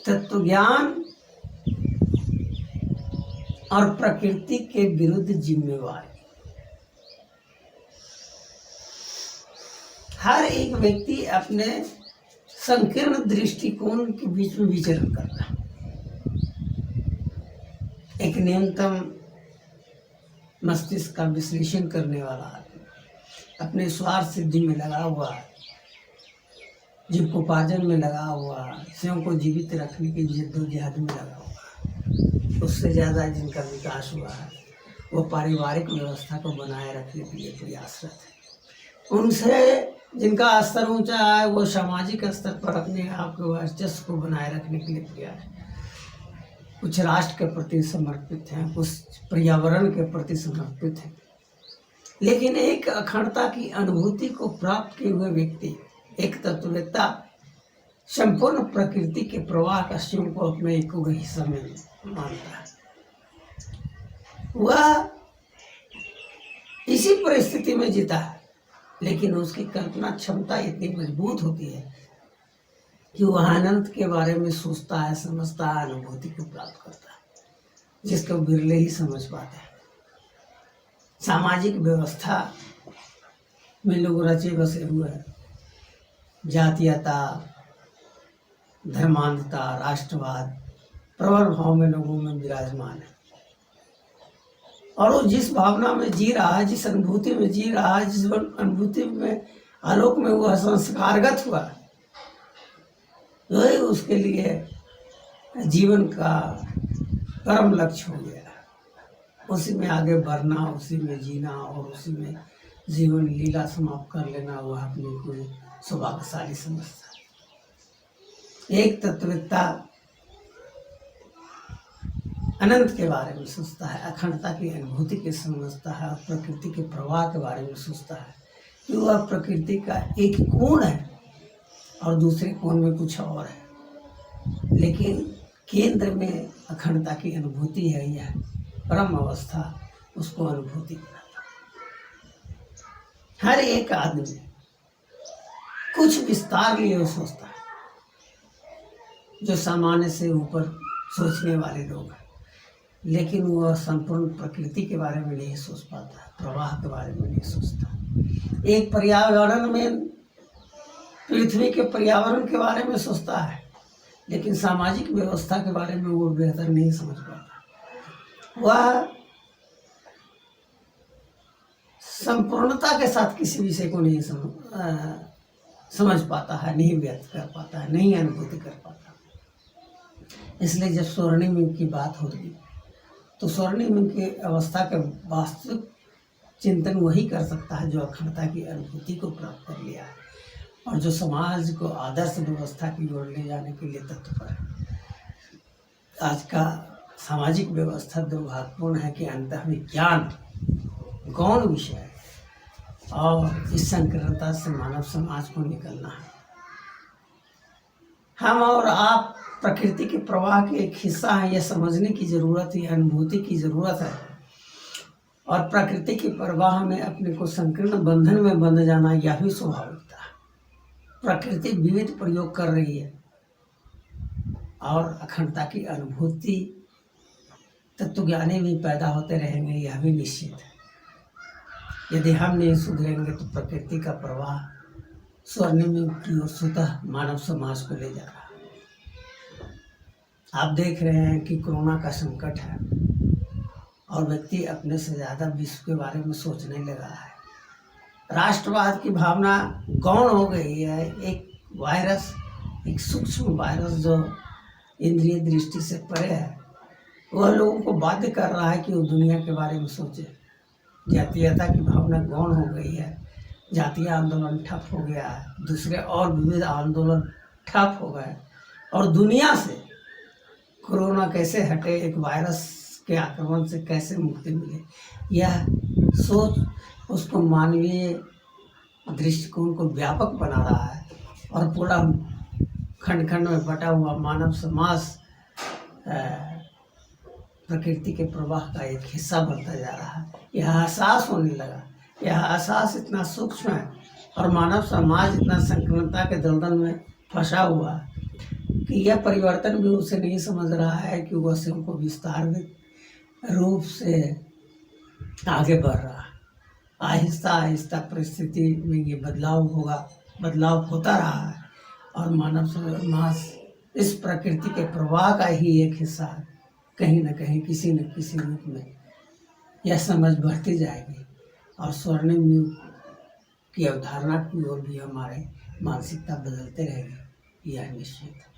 तत्व ज्ञान और प्रकृति के विरुद्ध जिम्मेवारी। हर एक व्यक्ति अपने संकीर्ण दृष्टिकोण के बीच में विचरण कर रहा है। एक न्यूनतम मस्तिष्क का विश्लेषण करने वाला आदमी अपने स्वार्थ सिद्धि में लगा हुआ है, जीविकोपार्जन में लगा हुआ है, स्वयं को जीवित रखने की जद्दोजहद में लगा हुआ है। उससे ज़्यादा जिनका विकास हुआ है वो पारिवारिक व्यवस्था को बनाए रखने के लिए प्रयासरत है। उनसे जिनका स्तर ऊंचा है वो सामाजिक स्तर पर अपने आप के वर्चस्व को बनाए रखने के लिए प्रयास, कुछ राष्ट्र के प्रति समर्पित हैं, कुछ पर्यावरण के प्रति समर्पित हैं। लेकिन एक अखंडता की अनुभूति को प्राप्त किए हुए व्यक्ति, एक तत्ववेत्ता, संपूर्ण प्रकृति के प्रवाह का स्वयं को अपने एक हिस्सा में मानता है। वह इसी परिस्थिति में जीता है, लेकिन उसकी कल्पना क्षमता इतनी मजबूत होती है कि वह अनंत के बारे में सोचता है, समझता है, अनुभूति को प्राप्त करता है, जिसको बिरले ही समझ पाते हैं। सामाजिक व्यवस्था में लोग रचे बसे हुए हैं। जातीयता, धर्मांधता, राष्ट्रवाद प्रबल भाव में लोगों में विराजमान है, और वो जिस भावना में जी रहा है, जिस अनुभूति में जी रहा है, जिस अनुभूति में आलोक में वह संस्कारगत हुआ, वही उसके लिए जीवन का परम लक्ष्य हो गया। उसी में आगे बढ़ना, उसी में जीना और उसी में जीवन लीला समाप्त कर लेना वह अपने को सौभाग्यशाली समझता है। एक तत्ववेत्ता अनंत के बारे में सोचता है, अखंडता की अनुभूति के समझता है और प्रकृति के प्रवाह के बारे में सोचता है कि वह प्रकृति का एक कोण है और दूसरे कोण में कुछ और है, लेकिन केंद्र में अखंडता की अनुभूति है। यह परम अवस्था उसको अनुभूति कराता है। हर एक आदमी कुछ विस्तार लिए सोचता है, जो सामान्य से ऊपर सोचने वाले लोग हैं, लेकिन वह संपूर्ण प्रकृति के बारे में नहीं सोच पाता, प्रवाह के बारे में नहीं सोचता। एक पर्यावरण में, पृथ्वी के पर्यावरण के बारे में सोचता है, लेकिन सामाजिक व्यवस्था के बारे में वो बेहतर नहीं समझ पाता। वह संपूर्णता के साथ किसी विषय को नहीं समझ पाता है, नहीं व्यक्त कर पाता है, नहीं अनुभूति कर पाता। इसलिए जब स्वर्णिम की बात होगी तो स्वर्णिम की अवस्था का वास्तविक चिंतन वही कर सकता है जो अखंडता की अनुभूति को प्राप्त कर लिया है और जो समाज को आदर्श व्यवस्था की ओर ले जाने के लिए तत्पर है। आज का सामाजिक व्यवस्था दुर्भाग्यपूर्ण है कि अंतर्विज्ञान गौण विषय है और इस संकीर्णता से मानव समाज को निकलना है। हम और आप प्रकृति के प्रवाह के एक हिस्सा है, यह समझने की जरूरत है, अनुभूति की जरूरत है। और प्रकृति के प्रवाह में अपने को संकीर्ण बंधन में बंध जाना यह भी स्वाभाविकता है। प्रकृति विविध प्रयोग कर रही है और अखंडता की अनुभूति तत्वज्ञानी भी पैदा होते रहेंगे, यह भी निश्चित है। यदि हम नहीं सुधरेंगे तो प्रकृति का प्रवाह स्वर्णिम की ओर स्वतः मानव समाज को ले जा रहा है। आप देख रहे हैं कि कोरोना का संकट है और व्यक्ति अपने से ज़्यादा विश्व के बारे में सोचने लगा है। राष्ट्रवाद की भावना गौण हो गई है। एक वायरस, एक सूक्ष्म वायरस जो इंद्रिय दृष्टि से परे है, वह लोगों को बाध्य कर रहा है कि वो दुनिया के बारे में सोचे। जातीयता की भावना गौण हो गई है, जातीय आंदोलन ठप हो गया है, दूसरे और विविध आंदोलन ठप हो गए और दुनिया से कोरोना कैसे हटे, एक वायरस के आक्रमण से कैसे मुक्ति मिले, यह सोच उसको मानवीय दृष्टिकोण को व्यापक बना रहा है और पूरा खंड खंड में बटा हुआ मानव समाज प्रकृति के प्रवाह का एक हिस्सा बनता जा रहा है। यह एहसास होने लगा। यह एहसास इतना सूक्ष्म है और मानव समाज इतना संकीर्णता के दलदल में फंसा हुआ है कि यह परिवर्तन भी उसे नहीं समझ रहा है कि वह स्वयं को विस्तार रूप से आगे बढ़ रहा है। आहिस्ता आहिस्ता परिस्थिति में ये बदलाव होता रहा है और मानव समाज इस प्रकृति के प्रवाह का ही एक हिस्सा है। कहीं न कहीं किसी न किसी रूप में यह समझ बढ़ती जाएगी और स्वर्णिम युग की अवधारणा की ओर भी हमारे मानसिकता बदलते रहेगी, यह निश्चित है।